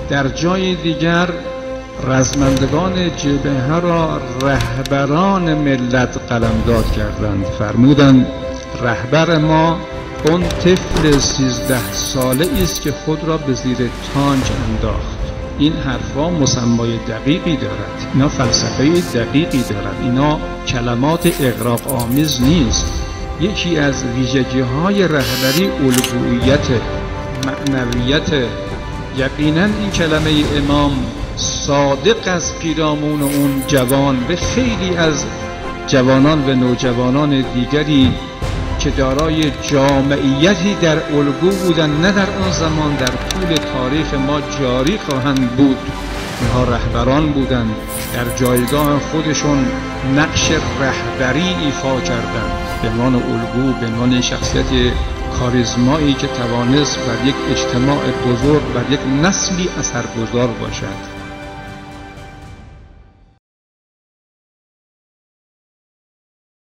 در جای دیگر رزمندگان جبهه را رهبران ملت قلمداد کردند. فرمودند رهبر ما اون طفل 13 ساله است که خود را به زیر تاج انداخت. این حرفا مسمای دقیقی دارد، اینا فلسفه دقیقی دارد، اینا کلمات اغراق آمیز نیست. یکی از ویژگی های رهبری الگویت، معنویت. یقینا این کلمه امام صادق از پیرامون اون جوان به خیلی از جوانان و نوجوانان دیگری که دارای جامعیتی در الگو بودند، نه در آن زمان، در طول تاریخ ما جاری خواهند بود. اینها رهبران بودند، در جایگاه خودشون نقش رهبری ایفا کردند، به عنوان الگو، به عنوان شخصیت کاریزمایی که توانست بر یک اجتماع بزرگ، بر یک نسلی اثرگذار باشد.